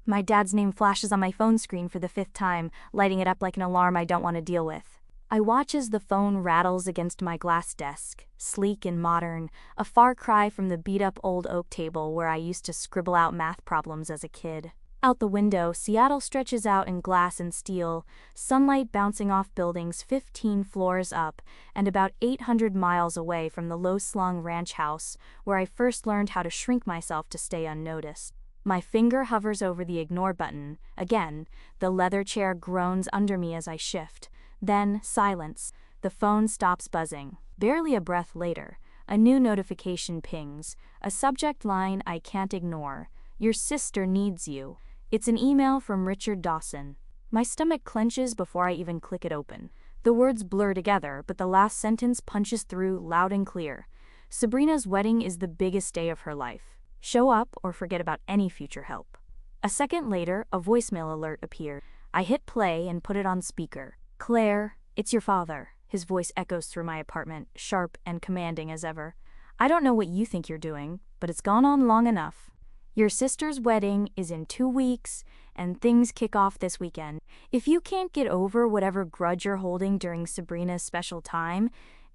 My dad's name flashes on my phone screen for the 5th time, lighting it up like an alarm I don't want to deal with. I watch as the phone rattles against my glass desk, sleek and modern, a far cry from the beat-up old oak table where I used to scribble out math problems as a kid. Out the window, Seattle stretches out in glass and steel, sunlight bouncing off buildings 15 floors up and about 800 miles away from the low-slung ranch house where I first learned how to shrink myself to stay unnoticed. My finger hovers over the ignore button. Again, the leather chair groans under me as I shift. Then, silence. The phone stops buzzing. Barely a breath later, a new notification pings, a subject line I can't ignore. Your sister needs you. It's an email from Richard Dawson. My stomach clenches before I even click it open. The words blur together, but the last sentence punches through loud and clear. Sabrina's wedding is the biggest day of her life. Show up or forget about any future help. A second later, a voicemail alert appeared. I hit play and put it on speaker. Claire, it's your father. His voice echoes through my apartment, sharp and commanding as ever. I don't know what you think you're doing, but it's gone on long enough. Your sister's wedding is in 2 weeks, and things kick off this weekend. If you can't get over whatever grudge you're holding during Sabrina's special time,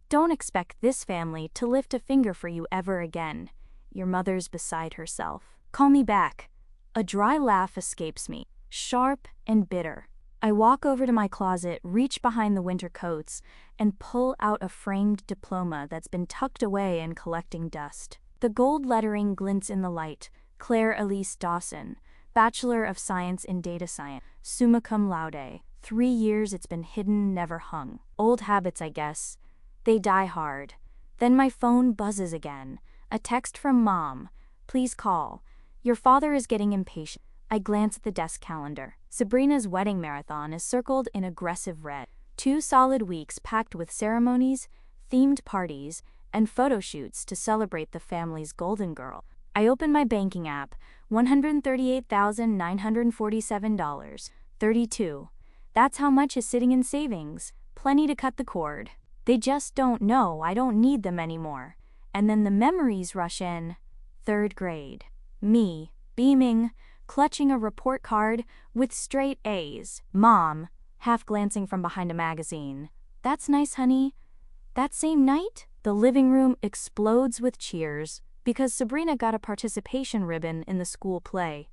don't expect this family to lift a finger for you ever again. Your mother's beside herself. Call me back. A dry laugh escapes me, sharp and bitter. I walk over to my closet, reach behind the winter coats, and pull out a framed diploma that's been tucked away and collecting dust. The gold lettering glints in the light. Claire Elise Dawson, Bachelor of Science in Data Science, summa cum laude. 3 years it's been hidden, never hung. Old habits, I guess. They die hard. Then my phone buzzes again. A text from Mom. Please call. Your father is getting impatient. I glance at the desk calendar. Sabrina's wedding marathon is circled in aggressive red. 2 solid weeks packed with ceremonies, themed parties, and photo shoots to celebrate the family's golden girl. I open my banking app. $138,947.32. That's how much is sitting in savings. Plenty to cut the cord. They just don't know I don't need them anymore. And then the memories rush in. 3rd grade. Me, beaming, clutching a report card with straight A's. Mom, half glancing from behind a magazine. That's nice, honey. That same night, the living room explodes with cheers because Sabrina got a participation ribbon in the school play.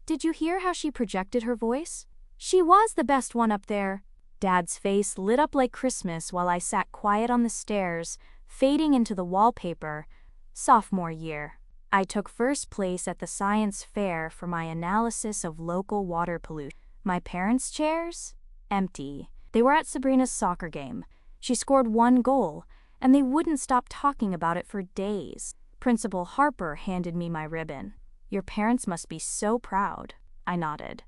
Did you hear how she projected her voice? She was the best one up there. Dad's face lit up like Christmas while I sat quiet on the stairs, fading into the wallpaper. Sophomore year. I took first place at the science fair for my analysis of local water pollution. My parents' chairs? Empty. They were at Sabrina's soccer game. She scored 1 goal, and they wouldn't stop talking about it for days. Principal Harper handed me my ribbon. Your parents must be so proud. I nodded.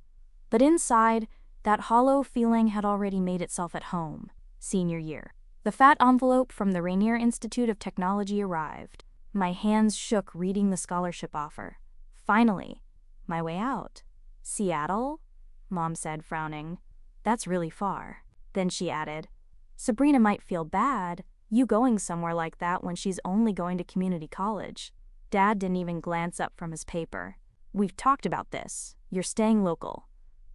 But inside, that hollow feeling had already made itself at home. Senior year. The fat envelope from the Rainier Institute of Technology arrived. My hands shook reading the scholarship offer. Finally, my way out. Seattle? Mom said, frowning. That's really far. Then she added, Sabrina might feel bad, you going somewhere like that when she's only going to community college. Dad didn't even glance up from his paper. We've talked about this. You're staying local.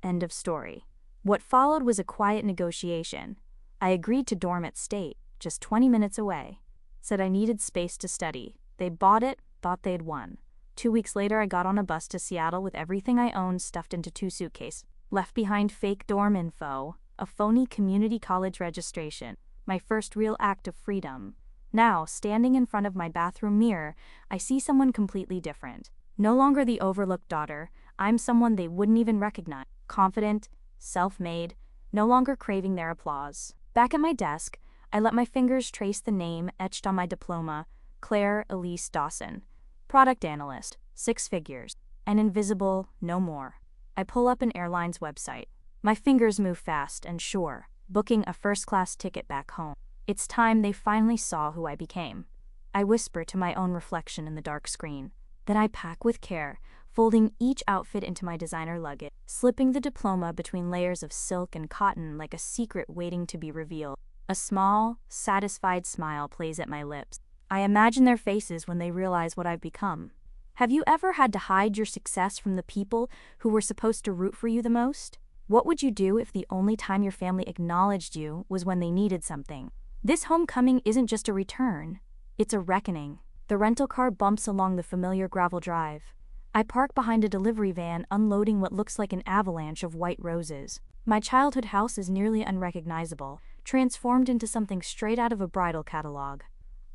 End of story. What followed was a quiet negotiation. I agreed to dorm at State, just 20 minutes away. Said I needed space to study. They bought it, thought they'd won. 2 weeks later, I got on a bus to Seattle with everything I owned stuffed into 2 suitcases. Left behind fake dorm info, a phony community college registration, my first real act of freedom. Now, standing in front of my bathroom mirror, I see someone completely different. No longer the overlooked daughter, I'm someone they wouldn't even recognize. Confident, self-made, no longer craving their applause. Back at my desk, I let my fingers trace the name etched on my diploma, Claire Elise Dawson. Product analyst, 6 figures. And invisible, no more. I pull up an airline's website. My fingers move fast and sure, booking a first-class ticket back home. It's time they finally saw who I became. I whisper to my own reflection in the dark screen. Then I pack with care, folding each outfit into my designer luggage, slipping the diploma between layers of silk and cotton like a secret waiting to be revealed. A small, satisfied smile plays at my lips. I imagine their faces when they realize what I've become. Have you ever had to hide your success from the people who were supposed to root for you the most? What would you do if the only time your family acknowledged you was when they needed something? This homecoming isn't just a return, it's a reckoning. The rental car bumps along the familiar gravel drive. I park behind a delivery van unloading what looks like an avalanche of white roses. My childhood house is nearly unrecognizable, transformed into something straight out of a bridal catalog.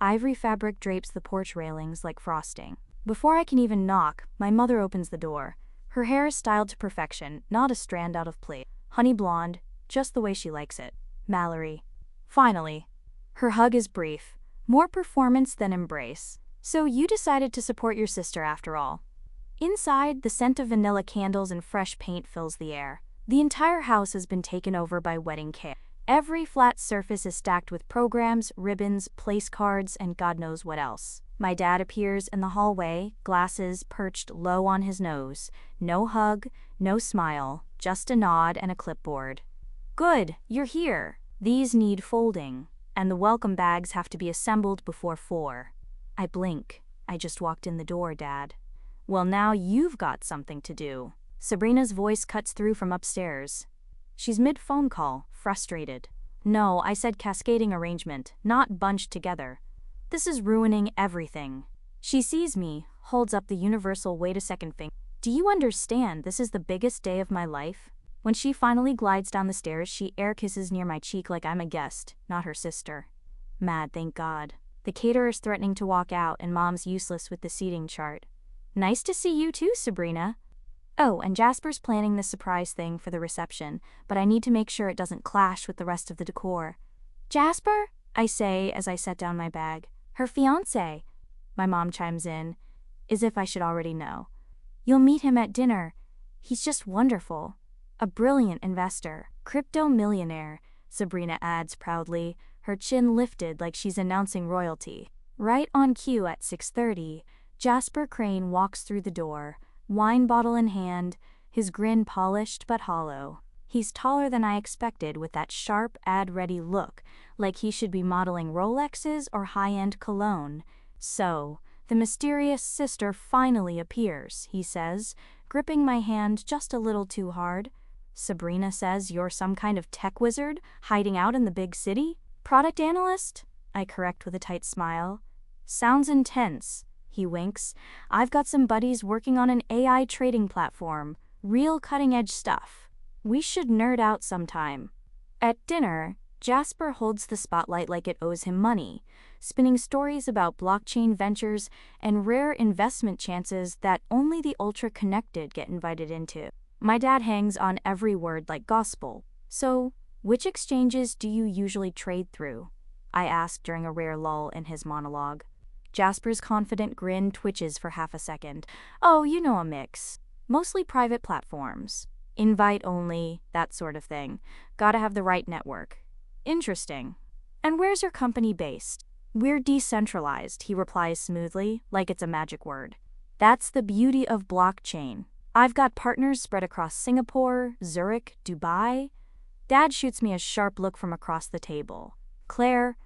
Ivory fabric drapes the porch railings like frosting. Before I can even knock, my mother opens the door. Her hair is styled to perfection, not a strand out of place. Honey blonde, just the way she likes it. Mallory. Finally. Her hug is brief. More performance than embrace. So you decided to support your sister after all. Inside, the scent of vanilla candles and fresh paint fills the air. The entire house has been taken over by wedding care. Every flat surface is stacked with programs, ribbons, place cards, and God knows what else. My dad appears in the hallway, glasses perched low on his nose. No hug, no smile, just a nod and a clipboard. Good, you're here. These need folding, and the welcome bags have to be assembled before 4. I blink. I just walked in the door, Dad. Well, now you've got something to do. Sabrina's voice cuts through from upstairs. She's mid-phone call, frustrated. No, I said cascading arrangement, not bunched together. This is ruining everything. She sees me, holds up the universal wait a second finger. Do you understand this is the biggest day of my life? When she finally glides down the stairs, she air kisses near my cheek like I'm a guest, not her sister. Mad, thank God. The caterer's threatening to walk out and Mom's useless with the seating chart. Nice to see you too, Sabrina. Oh, and Jasper's planning the surprise thing for the reception, but I need to make sure it doesn't clash with the rest of the decor. Jasper? I say as I set down my bag. Her fiancé. My mom chimes in, as if I should already know. You'll meet him at dinner. He's just wonderful. A brilliant investor. Crypto millionaire, Sabrina adds proudly, her chin lifted like she's announcing royalty. Right on cue at 6:30, Jasper Crane walks through the door, wine bottle in hand, his grin polished but hollow. He's taller than I expected with that sharp, ad-ready look, like he should be modeling Rolexes or high-end cologne. So, the mysterious sister finally appears, he says, gripping my hand just a little too hard. Sabrina says you're some kind of tech wizard, hiding out in the big city? Product analyst? I correct with a tight smile. Sounds intense. He winks. I've got some buddies working on an AI trading platform. Real cutting-edge stuff. We should nerd out sometime. At dinner, Jasper holds the spotlight like it owes him money, spinning stories about blockchain ventures and rare investment chances that only the ultra-connected get invited into. My dad hangs on every word like gospel. So, which exchanges do you usually trade through? I ask during a rare lull in his monologue. Jasper's confident grin twitches for half a second. Oh, you know, a mix. Mostly private platforms. Invite only, that sort of thing. Gotta have the right network. Interesting. And where's your company based? We're decentralized, he replies smoothly, like it's a magic word. That's the beauty of blockchain. I've got partners spread across Singapore, Zurich, Dubai. Dad shoots me a sharp look from across the table. Claire,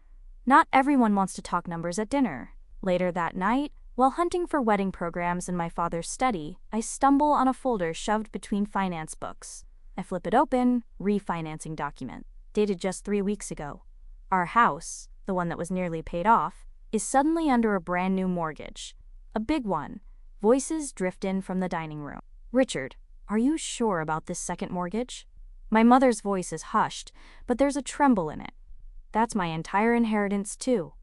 not everyone wants to talk numbers at dinner. Later that night, while hunting for wedding programs in my father's study, I stumble on a folder shoved between finance books. I flip it open, refinancing document, dated just 3 weeks ago. Our house, the one that was nearly paid off, is suddenly under a brand new mortgage. A big one. Voices drift in from the dining room. Richard, are you sure about this second mortgage? My mother's voice is hushed, but there's a tremble in it. That's my entire inheritance too.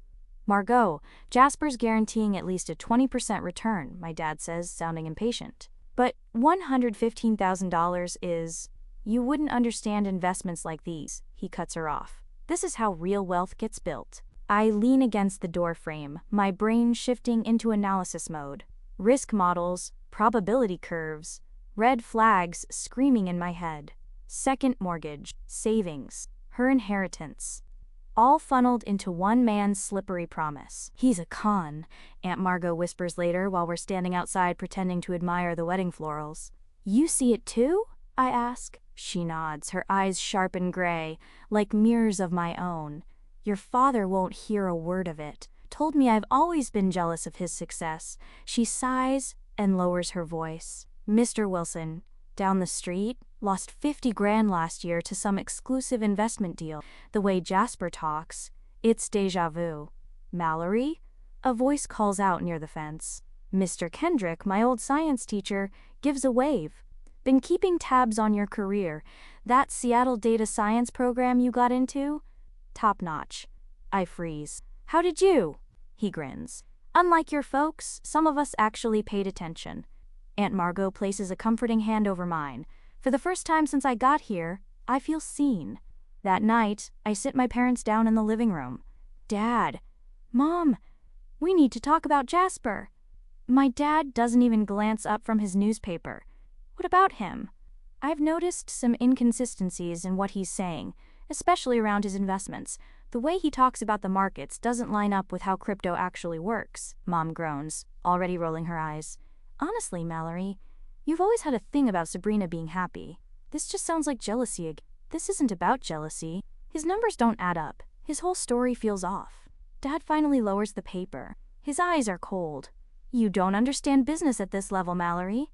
Margot, Jasper's guaranteeing at least a 20% return, my dad says, sounding impatient. But $115,000 is... You wouldn't understand investments like these, he cuts her off. This is how real wealth gets built. I lean against the door frame, my brain shifting into analysis mode. Risk models, probability curves, red flags screaming in my head. Second mortgage, savings, her inheritance. All funneled into one man's slippery promise. He's a con, Aunt Margot whispers later while we're standing outside pretending to admire the wedding florals. You see it too? I ask. She nods, her eyes sharp and gray, like mirrors of my own. Your father won't hear a word of it. Told me I've always been jealous of his success. She sighs, and lowers her voice. Mr. Wilson, down the street, lost 50 grand last year to some exclusive investment deal. The way Jasper talks, it's déjà vu. Mallory? A voice calls out near the fence. Mr. Kendrick, my old science teacher, gives a wave. Been keeping tabs on your career. That Seattle data science program you got into? Top notch. I freeze. How did you? He grins. Unlike your folks, some of us actually paid attention. Aunt Margot places a comforting hand over mine. For the first time since I got here, I feel seen. That night, I sit my parents down in the living room. Dad, Mom, we need to talk about Jasper. My dad doesn't even glance up from his newspaper. What about him? I've noticed some inconsistencies in what he's saying, especially around his investments. The way he talks about the markets doesn't line up with how crypto actually works. Mom groans, already rolling her eyes. Honestly, Mallory, you've always had a thing about Sabrina being happy. This just sounds like jealousy. This isn't about jealousy. His numbers don't add up. His whole story feels off. Dad finally lowers the paper. His eyes are cold. You don't understand business at this level, Mallory.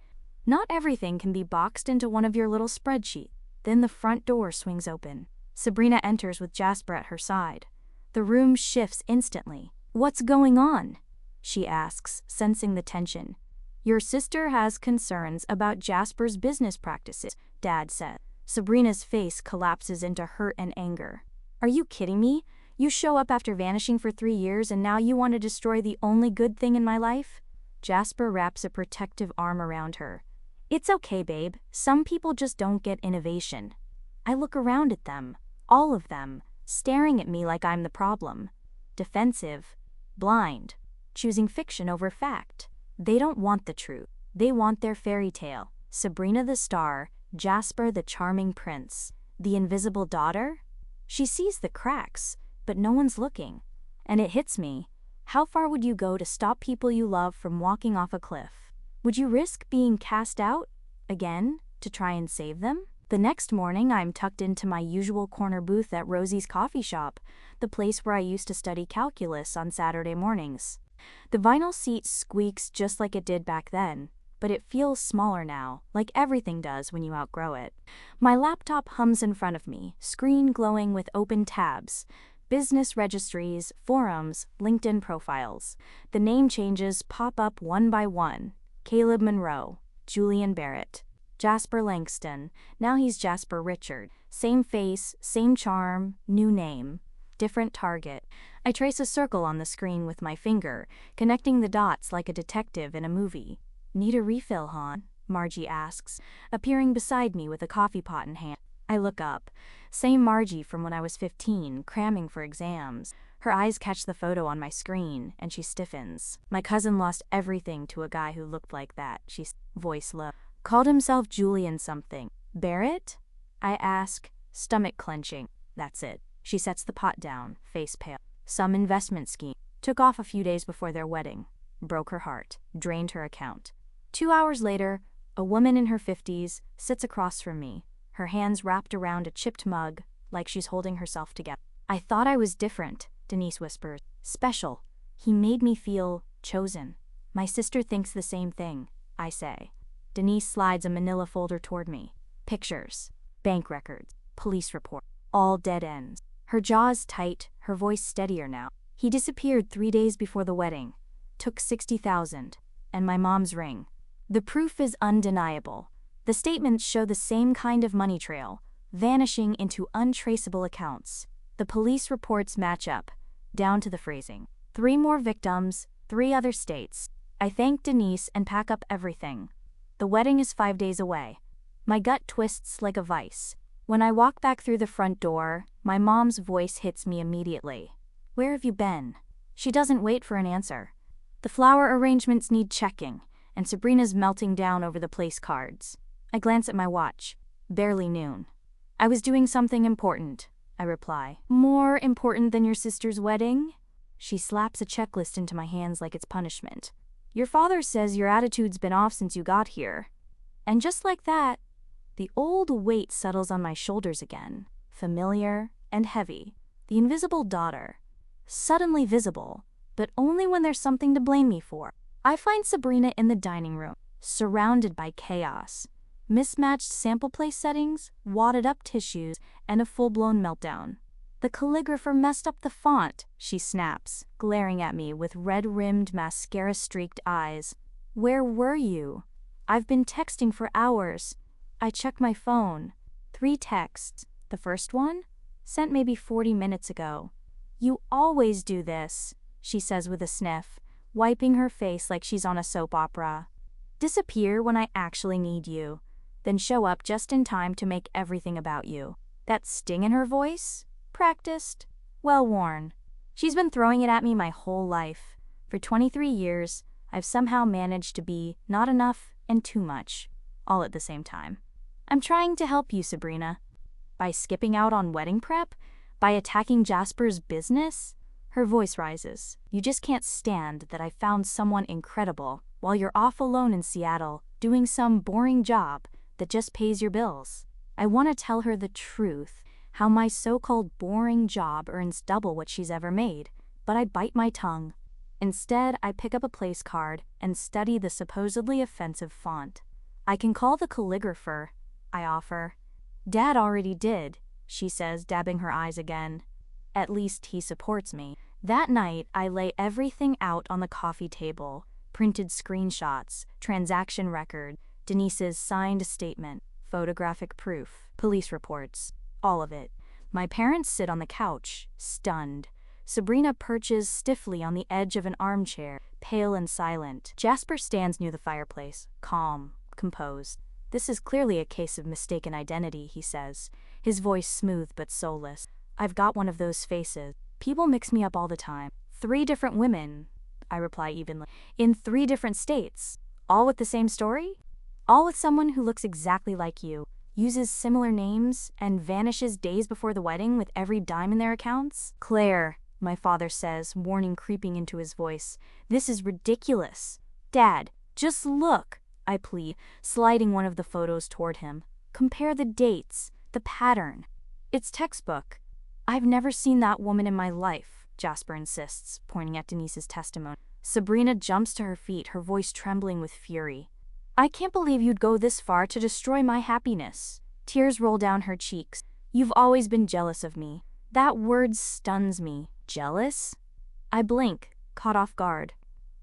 Not everything can be boxed into one of your little spreadsheets. Then the front door swings open. Sabrina enters with Jasper at her side. The room shifts instantly. What's going on? She asks, sensing the tension. Your sister has concerns about Jasper's business practices, Dad said. Sabrina's face collapses into hurt and anger. Are you kidding me? You show up after vanishing for 3 years and now you want to destroy the only good thing in my life? Jasper wraps a protective arm around her. It's okay, babe. Some people just don't get innovation. I look around at them, all of them, staring at me like I'm the problem. Defensive, blind, choosing fiction over fact. They don't want the truth. They want their fairy tale. Sabrina the star, Jasper the charming prince. The invisible daughter? She sees the cracks, but no one's looking. And it hits me. How far would you go to stop people you love from walking off a cliff? Would you risk being cast out again to try and save them? The next morning, I'm tucked into my usual corner booth at Rosie's coffee shop, the place where I used to study calculus on Saturday mornings. The vinyl seat squeaks just like it did back then, but it feels smaller now, like everything does when you outgrow it. My laptop hums in front of me, screen glowing with open tabs. Business registries, forums, LinkedIn profiles. The name changes pop up one by one. Caleb Monroe, Julian Barrett, Jasper Langston, now he's Jasper Richard. Same face, same charm, new name, different target. I trace a circle on the screen with my finger, connecting the dots like a detective in a movie. Need a refill, hon? Margie asks, appearing beside me with a coffee pot in hand. I look up. Same Margie from when I was 15, cramming for exams. Her eyes catch the photo on my screen, and she stiffens. My cousin lost everything to a guy who looked like that, voice low. Called himself Julian something. Barrett? I ask, stomach clenching. That's it. She sets the pot down, face pale. Some investment scheme. Took off a few days before their wedding. Broke her heart. Drained her account. 2 hours later, a woman in her 50s sits across from me, her hands wrapped around a chipped mug, like she's holding herself together. I thought I was different, Denise whispers. Special. He made me feel chosen. My sister thinks the same thing, I say. Denise slides a manila folder toward me. Pictures, bank records, police report, all dead ends. Her jaws tight, her voice steadier now. He disappeared 3 days before the wedding. Took $60,000, and my mom's ring. The proof is undeniable. The statements show the same kind of money trail, vanishing into untraceable accounts. The police reports match up, down to the phrasing. 3 more victims, 3 other states. I thank Denise and pack up everything. The wedding is 5 days away. My gut twists like a vice. When I walk back through the front door, my mom's voice hits me immediately. Where have you been? She doesn't wait for an answer. The flower arrangements need checking, and Sabrina's melting down over the place cards. I glance at my watch. Barely noon. I was doing something important, I reply. More important than your sister's wedding? She slaps a checklist into my hands like it's punishment. Your father says your attitude's been off since you got here. And just like that, the old weight settles on my shoulders again, familiar and heavy. The invisible daughter. Suddenly visible, but only when there's something to blame me for. I find Sabrina in the dining room, surrounded by chaos. Mismatched sample place settings, wadded up tissues, and a full-blown meltdown. The calligrapher messed up the font, she snaps, glaring at me with red-rimmed, mascara-streaked eyes. Where were you? I've been texting for hours. I check my phone. 3 texts. The first one? Sent maybe 40 minutes ago. You always do this, she says with a sniff, wiping her face like she's on a soap opera. Disappear when I actually need you, then show up just in time to make everything about you. That sting in her voice? Practiced? Well worn. She's been throwing it at me my whole life. For 23 years, I've somehow managed to be not enough and too much, all at the same time. I'm trying to help you, Sabrina. By skipping out on wedding prep? By attacking Jasper's business? Her voice rises. You just can't stand that I found someone incredible while you're off alone in Seattle doing some boring job that just pays your bills. I want to tell her the truth, how my so-called boring job earns double what she's ever made, but I bite my tongue. Instead, I pick up a place card and study the supposedly offensive font. I can call the calligrapher, I offer. Dad already did, she says, dabbing her eyes again. At least he supports me. That night, I lay everything out on the coffee table. Printed screenshots, transaction record, Denise's signed statement, photographic proof, police reports, all of it. My parents sit on the couch, stunned. Sabrina perches stiffly on the edge of an armchair, pale and silent. Jasper stands near the fireplace, calm, composed. This is clearly a case of mistaken identity, he says, his voice smooth but soulless. I've got one of those faces. People mix me up all the time. 3 different women, I reply evenly, in 3 different states. All with the same story? All with someone who looks exactly like you, uses similar names, and vanishes days before the wedding with every dime in their accounts? Claire, my father says, warning creeping into his voice. This is ridiculous. Dad, just look, I plead, sliding one of the photos toward him. Compare the dates, the pattern. It's textbook. I've never seen that woman in my life, Jasper insists, pointing at Denise's testimony. Sabrina jumps to her feet, her voice trembling with fury. I can't believe you'd go this far to destroy my happiness. Tears roll down her cheeks. You've always been jealous of me. That word stuns me. Jealous? I blink, caught off guard.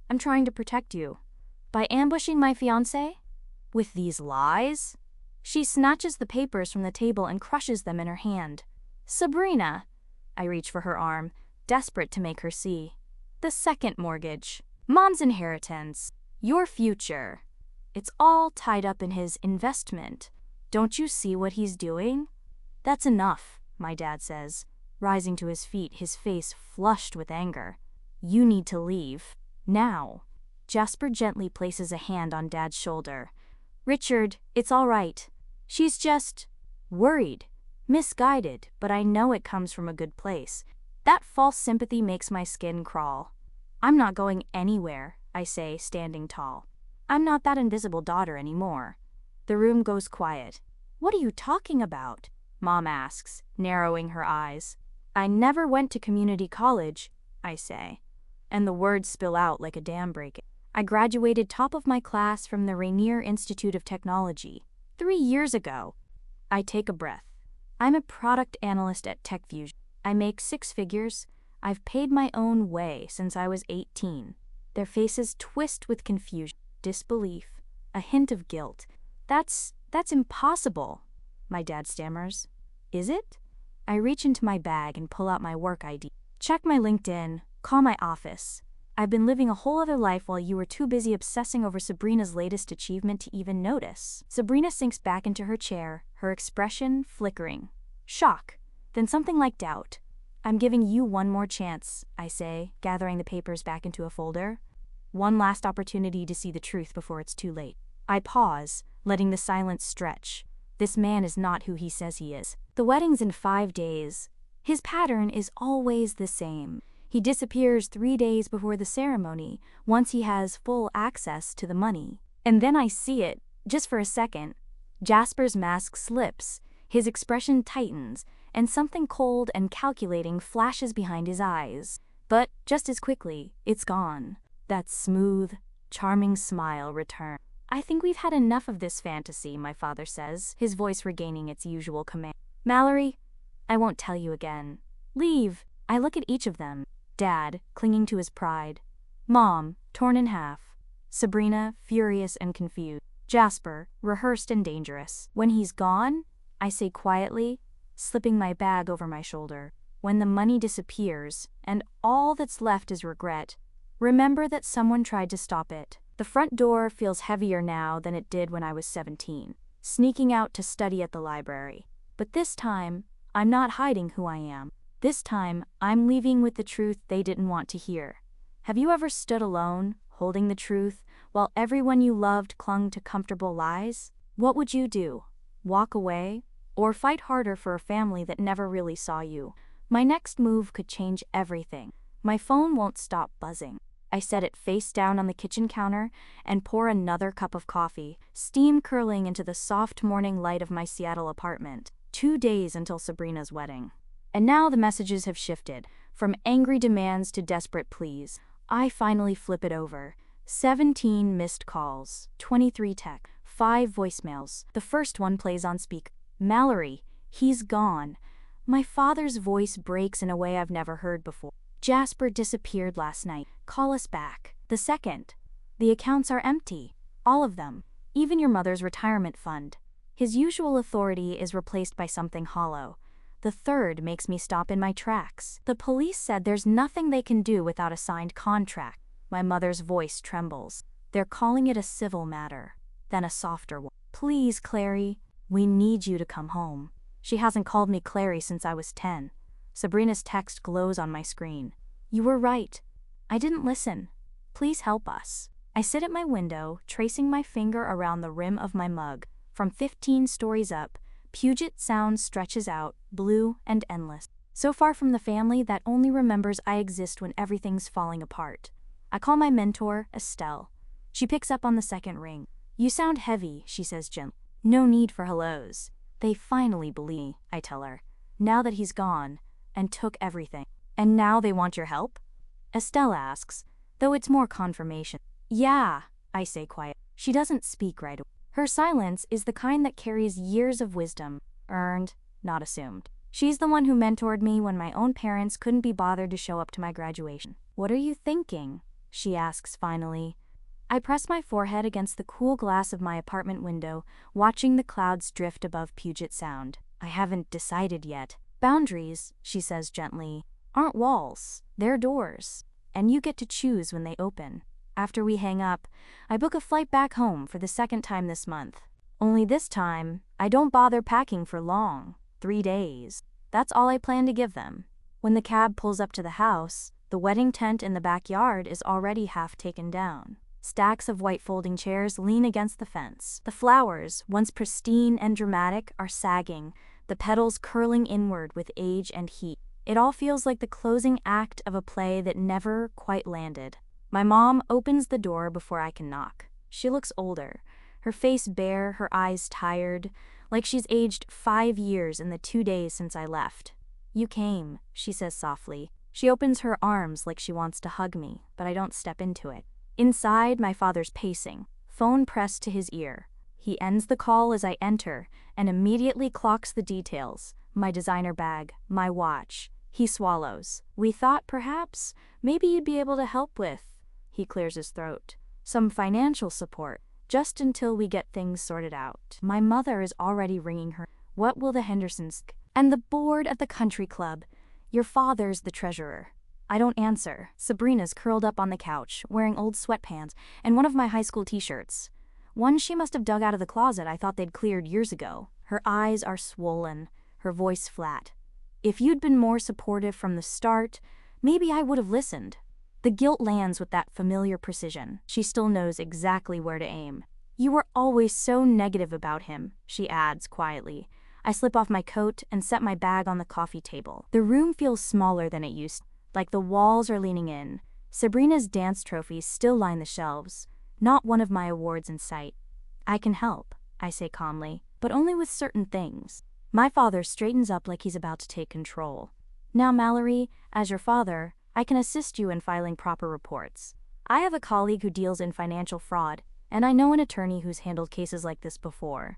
I'm trying to protect you. By ambushing my fiancé? With these lies? She snatches the papers from the table and crushes them in her hand. Sabrina! I reach for her arm, desperate to make her see. The second mortgage. Mom's inheritance. Your future. It's all tied up in his investment. Don't you see what he's doing? That's enough, my dad says, rising to his feet, his face flushed with anger. You need to leave. Now. Jasper gently places a hand on Dad's shoulder. Richard, it's all right. She's just worried, misguided, but I know it comes from a good place. That false sympathy makes my skin crawl. I'm not going anywhere, I say, standing tall. I'm not that invisible daughter anymore. The room goes quiet. What are you talking about? Mom asks, narrowing her eyes. I never went to community college, I say, and the words spill out like a dam breaking. I graduated top of my class from the Rainier Institute of Technology 3 years ago. I take a breath. I'm a product analyst at TechFusion. I make 6 figures. I've paid my own way since I was 18. Their faces twist with confusion, disbelief, a hint of guilt. That's impossible, my dad stammers. Is it? I reach into my bag and pull out my work ID. Check my LinkedIn, call my office. I've been living a whole other life while you were too busy obsessing over Sabrina's latest achievement to even notice. Sabrina sinks back into her chair, her expression flickering. Shock, then something like doubt. I'm giving you one more chance, I say, gathering the papers back into a folder. One last opportunity to see the truth before it's too late. I pause, letting the silence stretch. This man is not who he says he is. The wedding's in 5 days. His pattern is always the same. He disappears 3 days before the ceremony, once he has full access to the money. And then I see it, just for a second. Jasper's mask slips, his expression tightens, and something cold and calculating flashes behind his eyes. But just as quickly, it's gone. That smooth, Charming smile returns. I think we've had enough of this fantasy, my father says, his voice regaining its usual command. Mallory, I won't tell you again. Leave. I look at each of them. Dad, clinging to his pride. Mom, torn in half. Sabrina, furious and confused. Jasper, rehearsed and dangerous. When he's gone, I say quietly, slipping my bag over my shoulder. When the money disappears, and all that's left is regret, remember that someone tried to stop it. The front door feels heavier now than it did when I was 17, sneaking out to study at the library. But this time, I'm not hiding who I am. This time, I'm leaving with the truth they didn't want to hear. Have you ever stood alone, holding the truth, while everyone you loved clung to comfortable lies? What would you do? Walk away? Or fight harder for a family that never really saw you? My next move could change everything. My phone won't stop buzzing. I set it face down on the kitchen counter and pour another cup of coffee, steam curling into the soft morning light of my Seattle apartment. 2 days until Sabrina's wedding. And now the messages have shifted, from angry demands to desperate pleas. I finally flip it over. 17 missed calls, 23 texts, 5 voicemails. The first one plays on speaker. Mallory, he's gone. My father's voice breaks in a way I've never heard before. Jasper disappeared last night. Call us back. The second. The accounts are empty. All of them. Even your mother's retirement fund. His usual authority is replaced by something hollow. The third makes me stop in my tracks. The police said there's nothing they can do without a signed contract. My mother's voice trembles. They're calling it a civil matter. Then a softer one. Please, Clary, we need you to come home. She hasn't called me Clary since I was 10. Sabrina's text glows on my screen. You were right. I didn't listen. Please help us. I sit at my window, tracing my finger around the rim of my mug. From 15 stories up, Puget Sound stretches out, blue and endless. So far from the family that only remembers I exist when everything's falling apart. I call my mentor, Estelle. She picks up on the second ring. You sound heavy, she says gently. No need for hellos. They finally believe, I tell her. Now that he's gone, and took everything. And now they want your help? Estelle asks, though it's more confirmation. Yeah, I say quiet. She doesn't speak right away. Her silence is the kind that carries years of wisdom, earned, not assumed. She's the one who mentored me when my own parents couldn't be bothered to show up to my graduation. What are you thinking? She asks finally. I press my forehead against the cool glass of my apartment window, watching the clouds drift above Puget Sound. I haven't decided yet. Boundaries, she says gently, aren't walls, they're doors. And you get to choose when they open. After we hang up, I book a flight back home for the second time this month. Only this time, I don't bother packing for long. 3 days. That's all I plan to give them. When the cab pulls up to the house, the wedding tent in the backyard is already half taken down. Stacks of white folding chairs lean against the fence. The flowers, once pristine and dramatic, are sagging, the petals curling inward with age and heat. It all feels like the closing act of a play that never quite landed. My mom opens the door before I can knock. She looks older, her face bare, her eyes tired, like she's aged 5 years in the 2 days since I left. You came, she says softly. She opens her arms like she wants to hug me, but I don't step into it. Inside, my father's pacing, phone pressed to his ear. He ends the call as I enter and immediately clocks the details. My designer bag, my watch. He swallows. We thought perhaps, maybe you'd be able to help with. He clears his throat. Some financial support, just until we get things sorted out. My mother is already ringing her. What will the Hendersons and the board at the country club? Your father's the treasurer. I don't answer. Sabrina's curled up on the couch, wearing old sweatpants and one of my high school t-shirts. One she must have dug out of the closet I thought they'd cleared years ago. Her eyes are swollen, her voice flat. If you'd been more supportive from the start, maybe I would have listened. The guilt lands with that familiar precision. She still knows exactly where to aim. You were always so negative about him, she adds quietly. I slip off my coat and set my bag on the coffee table. The room feels smaller than it used to, like the walls are leaning in. Sabrina's dance trophies still line the shelves. Not one of my awards in sight. I can help, I say calmly, but only with certain things. My father straightens up like he's about to take control. Now, Mallory, as your father, I can assist you in filing proper reports. I have a colleague who deals in financial fraud, and I know an attorney who's handled cases like this before.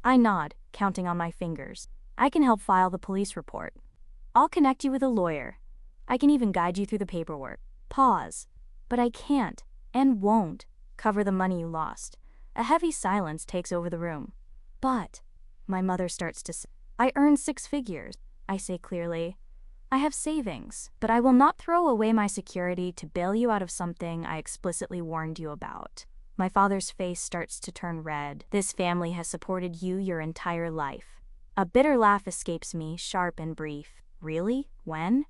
I nod, counting on my fingers. I can help file the police report. I'll connect you with a lawyer. I can even guide you through the paperwork. Pause. But I can't, and won't, cover the money you lost. A heavy silence takes over the room. But, my mother starts to say, I earn 6 figures, I say clearly. I have savings, but I will not throw away my security to bail you out of something I explicitly warned you about. My father's face starts to turn red. This family has supported you your entire life. A bitter laugh escapes me, sharp and brief. Really? When?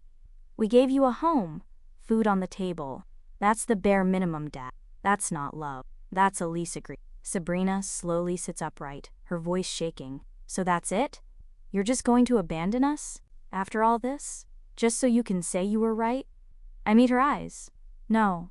We gave you a home, food on the table. That's the bare minimum, Dad. That's not love. That's a lease agreement. Sabrina slowly sits upright, her voice shaking. So that's it? You're just going to abandon us? After all this? Just so you can say you were right? I meet her eyes. No,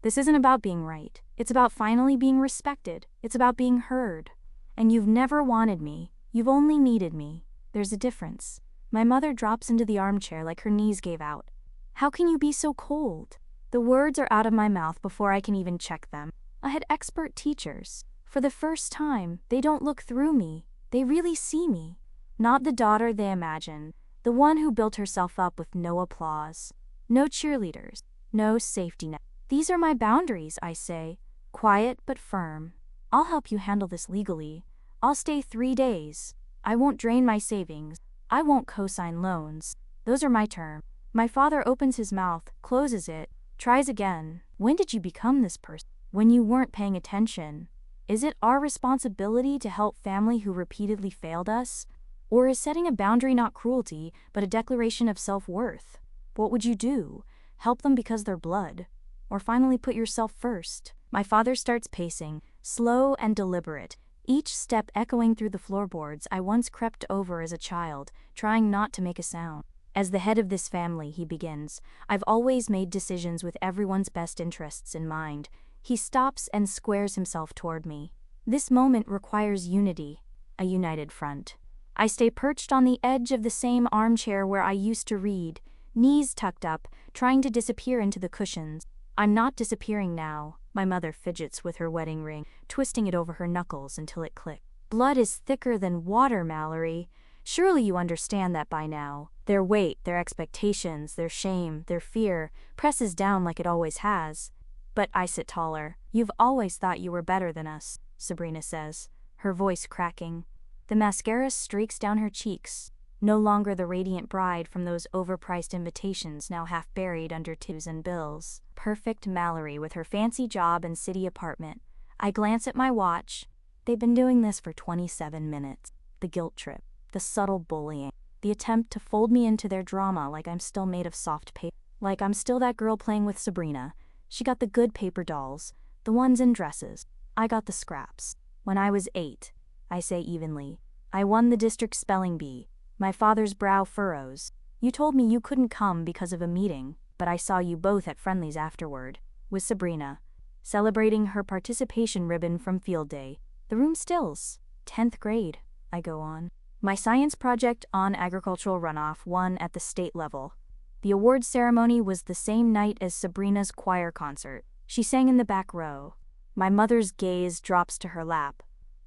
this isn't about being right. It's about finally being respected. It's about being heard. And you've never wanted me. You've only needed me. There's a difference. My mother drops into the armchair like her knees gave out. How can you be so cold? The words are out of my mouth before I can even check them. I had expert teachers. For the first time, they don't look through me. They really see me. Not the daughter they imagine. The one who built herself up with no applause. No cheerleaders. No safety net. These are my boundaries, I say. Quiet but firm. I'll help you handle this legally. I'll stay 3 days. I won't drain my savings. I won't co-sign loans. Those are my terms. My father opens his mouth, closes it, tries again. When did you become this person? When you weren't paying attention. Is it our responsibility to help family who repeatedly failed us? Or is setting a boundary not cruelty, but a declaration of self-worth? What would you do? Help them because they're blood? Or finally put yourself first? My father starts pacing, slow and deliberate, each step echoing through the floorboards I once crept over as a child, trying not to make a sound. As the head of this family, he begins, I've always made decisions with everyone's best interests in mind. He stops and squares himself toward me. This moment requires unity, a united front. I stay perched on the edge of the same armchair where I used to read, knees tucked up, trying to disappear into the cushions. I'm not disappearing now. My mother fidgets with her wedding ring, twisting it over her knuckles until it clicks. Blood is thicker than water, Mallory. Surely you understand that by now. Their weight, their expectations, their shame, their fear, presses down like it always has. But I sit taller. You've always thought you were better than us, Sabrina says, her voice cracking. The mascara streaks down her cheeks. No longer the radiant bride from those overpriced invitations now half buried under tips and bills. Perfect Mallory with her fancy job and city apartment. I glance at my watch. They've been doing this for 27 minutes. The guilt trip, the subtle bullying, the attempt to fold me into their drama like I'm still made of soft paper. Like I'm still that girl playing with Sabrina. She got the good paper dolls, the ones in dresses. I got the scraps. When I was 8, I say evenly, I won the district spelling bee. My father's brow furrows. You told me you couldn't come because of a meeting, but I saw you both at Friendly's afterward, with Sabrina, celebrating her participation ribbon from field day. The room stills. 10th grade, I go on. My science project on agricultural runoff won at the state level. The awards ceremony was the same night as Sabrina's choir concert. She sang in the back row. My mother's gaze drops to her lap.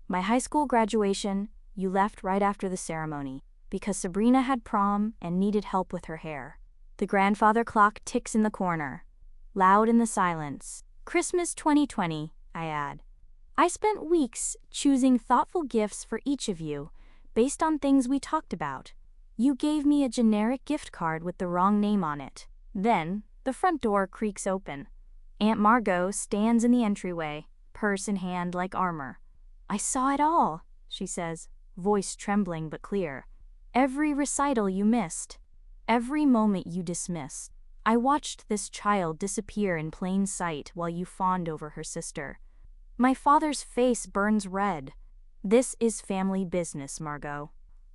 My high school graduation, you left right after the ceremony, because Sabrina had prom and needed help with her hair. The grandfather clock ticks in the corner. Loud in the silence. Christmas 2020, I add. I spent weeks choosing thoughtful gifts for each of you, based on things we talked about. You gave me a generic gift card with the wrong name on it. Then, the front door creaks open. Aunt Margot stands in the entryway, purse in hand like armor. I saw it all, she says, voice trembling but clear. Every recital you missed. Every moment you dismissed. I watched this child disappear in plain sight while you fawned over her sister. My father's face burns red. This is family business, Margot.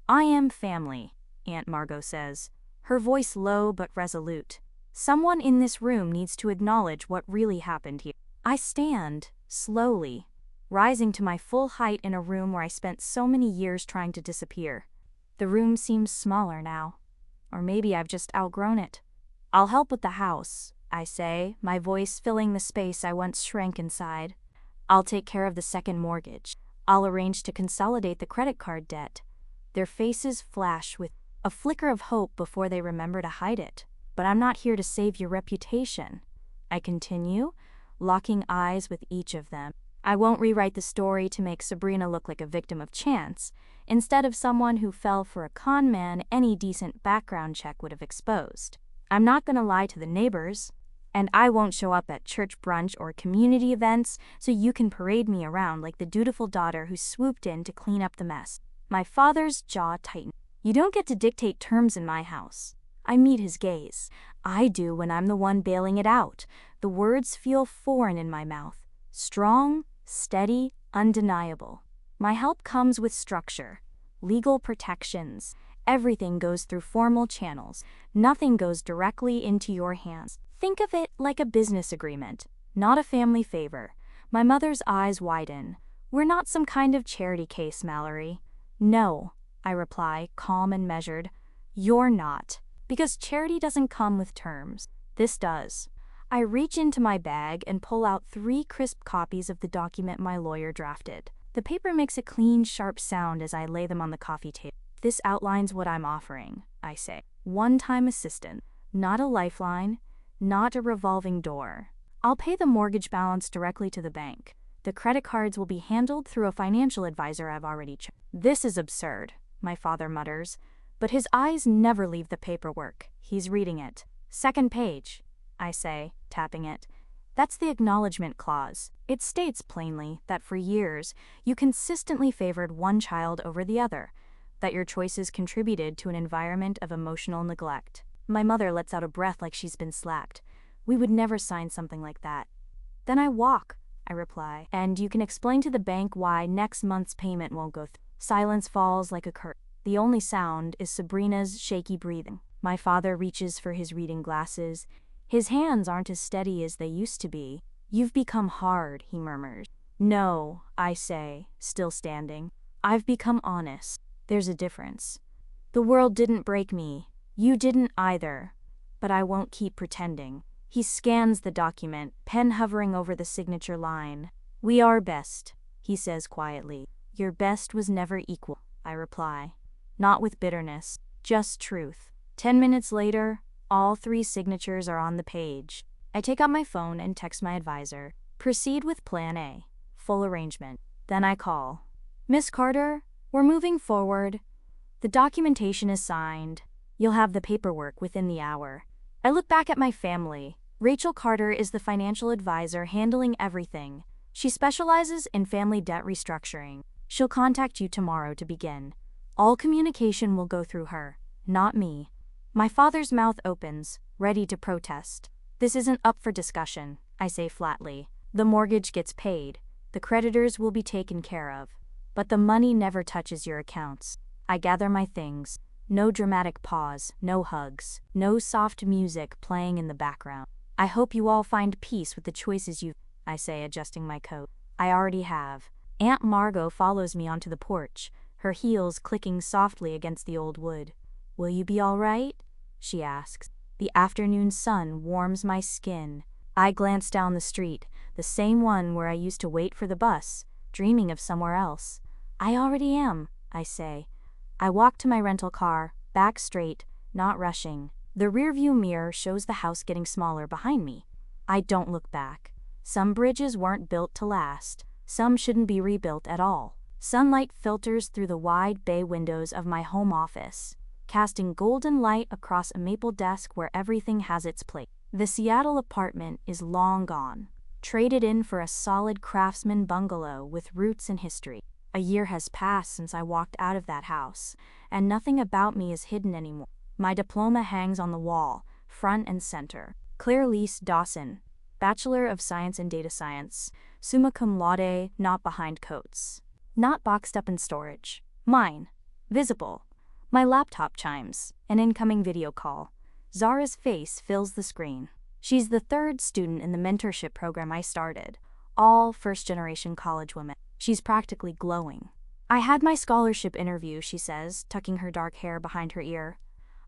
I am family, Aunt Margot says, her voice low but resolute. Someone in this room needs to acknowledge what really happened here. I stand, slowly, rising to my full height in a room where I spent so many years trying to disappear. The room seems smaller now. Or maybe I've just outgrown it. I'll help with the house, I say, my voice filling the space I once shrank inside. I'll take care of the second mortgage. I'll arrange to consolidate the credit card debt. Their faces flash with a flicker of hope before they remember to hide it. But I'm not here to save your reputation, I continue, locking eyes with each of them. I won't rewrite the story to make Sabrina look like a victim of chance, instead of someone who fell for a con man any decent background check would have exposed. I'm not going to lie to the neighbors, and I won't show up at church brunch or community events so you can parade me around like the dutiful daughter who swooped in to clean up the mess. My father's jaw tightened. You don't get to dictate terms in my house. I meet his gaze. I do when I'm the one bailing it out. The words feel foreign in my mouth. Strong, steady, undeniable. My help comes with structure, legal protections. Everything goes through formal channels. Nothing goes directly into your hands. Think of it like a business agreement, not a family favor. My mother's eyes widen. We're not some kind of charity case, Mallory. No, I reply, calm and measured. You're not. Because charity doesn't come with terms. This does. I reach into my bag and pull out 3 crisp copies of the document my lawyer drafted. The paper makes a clean, sharp sound as I lay them on the coffee table. This outlines what I'm offering, I say. One-time assistance, not a lifeline, not a revolving door. I'll pay the mortgage balance directly to the bank. The credit cards will be handled through a financial advisor I've already checked. This is absurd, my father mutters, but his eyes never leave the paperwork. He's reading it. Second page, I say, tapping it. That's the acknowledgement clause. It states plainly that for years you consistently favored one child over the other, that your choices contributed to an environment of emotional neglect. My mother lets out a breath like she's been slapped. We would never sign something like that. Then I walk, I reply, and you can explain to the bank why next month's payment won't go through. Silence falls like a curtain. The only sound is Sabrina's shaky breathing. My father reaches for his reading glasses. His hands aren't as steady as they used to be. You've become hard, he murmurs. No, I say, still standing. I've become honest. There's a difference. The world didn't break me. You didn't either. But I won't keep pretending. He scans the document, pen hovering over the signature line. We are best, he says quietly. Your best was never equal, I reply. Not with bitterness, just truth. 10 minutes later, all 3 signatures are on the page. I take out my phone and text my advisor. Proceed with Plan A. Full arrangement. Then I call. Miss Carter, we're moving forward. The documentation is signed. You'll have the paperwork within the hour. I look back at my family. Rachel Carter is the financial advisor handling everything. She specializes in family debt restructuring. She'll contact you tomorrow to begin. All communication will go through her, not me. My father's mouth opens, ready to protest. This isn't up for discussion, I say flatly. The mortgage gets paid. The creditors will be taken care of. But the money never touches your accounts. I gather my things. No dramatic pause, no hugs, no soft music playing in the background. I hope you all find peace with the choices I say, adjusting my coat. I already have. Aunt Margot follows me onto the porch, her heels clicking softly against the old wood. Will you be all right? She asks. The afternoon sun warms my skin. I glance down the street, the same one where I used to wait for the bus, dreaming of somewhere else. I already am, I say. I walk to my rental car, back straight, not rushing. The rearview mirror shows the house getting smaller behind me. I don't look back. Some bridges weren't built to last. Some shouldn't be rebuilt at all. Sunlight filters through the wide bay windows of my home office, casting golden light across a maple desk where everything has its place. The Seattle apartment is long gone, traded in for a solid craftsman bungalow with roots in history. A year has passed since I walked out of that house, and nothing about me is hidden anymore. My diploma hangs on the wall, front and center. Claire Lise Dawson, Bachelor of Science in Data Science, summa cum laude, not behind coats. Not boxed up in storage. Mine. Visible. My laptop chimes. An incoming video call. Zara's face fills the screen. She's the 3rd student in the mentorship program I started. All first-generation college women. She's practically glowing. I had my scholarship interview, she says, tucking her dark hair behind her ear.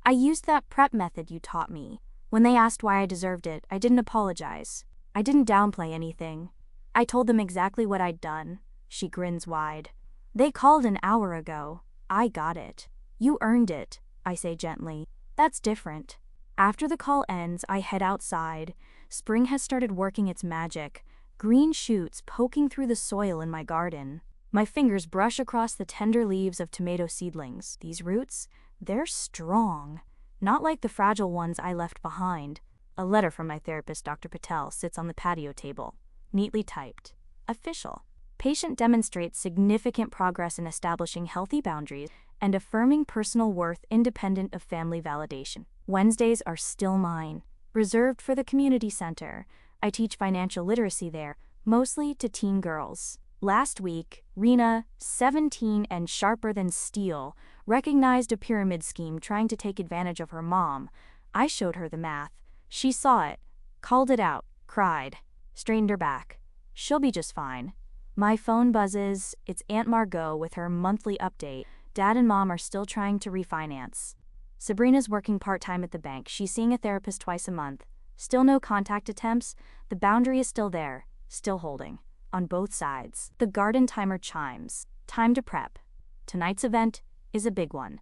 I used that prep method you taught me. When they asked why I deserved it, I didn't apologize. I didn't downplay anything. I told them exactly what I'd done. She grins wide. They called an hour ago. I got it. You earned it, I say gently. That's different. After the call ends, I head outside. Spring has started working its magic. Green shoots poking through the soil in my garden. My fingers brush across the tender leaves of tomato seedlings. These roots, they're strong. Not like the fragile ones I left behind. A letter from my therapist, Dr. Patel, sits on the patio table. Neatly typed. Official. Patient demonstrates significant progress in establishing healthy boundaries and affirming personal worth independent of family validation. Wednesdays are still mine, reserved for the community center. I teach financial literacy there, mostly to teen girls. Last week, Rena, 17 and sharper than steel, recognized a pyramid scheme trying to take advantage of her mom. I showed her the math. She saw it, called it out, cried, straightened her back. She'll be just fine. My phone buzzes. It's Aunt Margot with her monthly update. Dad and Mom are still trying to refinance. Sabrina's working part-time at the bank. She's seeing a therapist twice a month. Still no contact attempts. The boundary is still there, still holding. On both sides. The garden timer chimes. Time to prep. Tonight's event is a big one.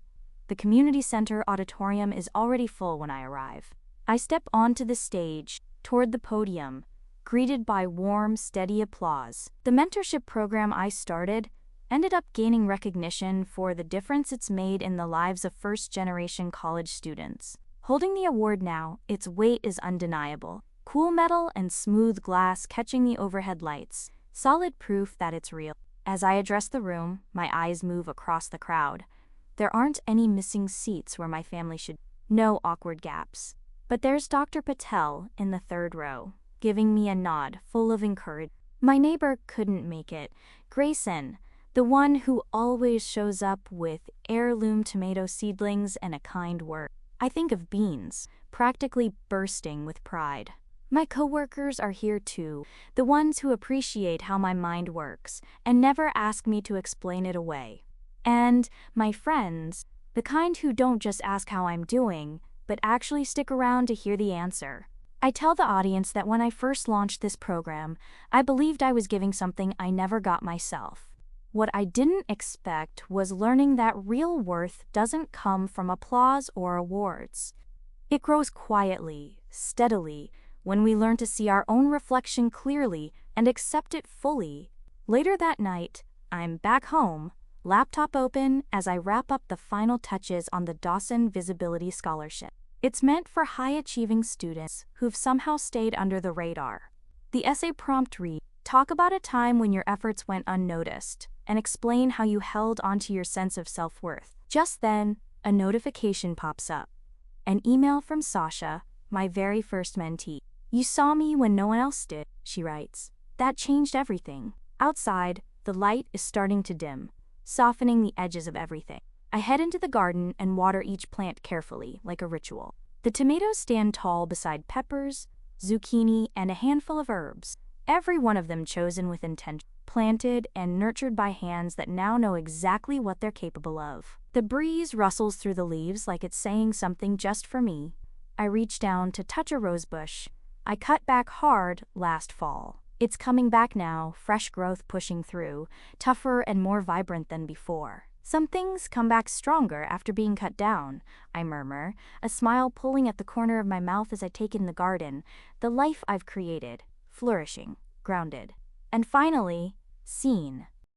The community center auditorium is already full when I arrive. I step onto the stage, toward the podium, greeted by warm, steady applause. The mentorship program I started ended up gaining recognition for the difference it's made in the lives of first-generation college students. Holding the award now, its weight is undeniable. Cool metal and smooth glass catching the overhead lights. Solid proof that it's real. As I address the room, my eyes move across the crowd. There aren't any missing seats where my family should. No awkward gaps. But there's Dr. Patel in the third row, giving me a nod full of encouragement. My neighbor couldn't make it. Grayson, the one who always shows up with heirloom tomato seedlings and a kind word. I think of Beans, practically bursting with pride. My coworkers are here too, the ones who appreciate how my mind works and never ask me to explain it away. And my friends, the kind who don't just ask how I'm doing, but actually stick around to hear the answer. I tell the audience that when I first launched this program, I believed I was giving something I never got myself. What I didn't expect was learning that real worth doesn't come from applause or awards. It grows quietly, steadily, when we learn to see our own reflection clearly and accept it fully. Later that night, I'm back home, laptop open as I wrap up the final touches on the Dawson Visibility Scholarship. It's meant for high-achieving students who've somehow stayed under the radar. The essay prompt reads, talk about a time when your efforts went unnoticed, and explain how you held onto your sense of self-worth. Just then, a notification pops up. An email from Sasha, my very first mentee. You saw me when no one else did, she writes. That changed everything. Outside, the light is starting to dim, softening the edges of everything. I head into the garden and water each plant carefully, like a ritual. The tomatoes stand tall beside peppers, zucchini, and a handful of herbs, every one of them chosen with intention, planted and nurtured by hands that now know exactly what they're capable of. The breeze rustles through the leaves like it's saying something just for me. I reach down to touch a rosebush I cut back hard last fall. It's coming back now, fresh growth pushing through, tougher and more vibrant than before. Some things come back stronger after being cut down, I murmur, a smile pulling at the corner of my mouth as I take in the garden, the life I've created, flourishing, grounded. And finally, seen.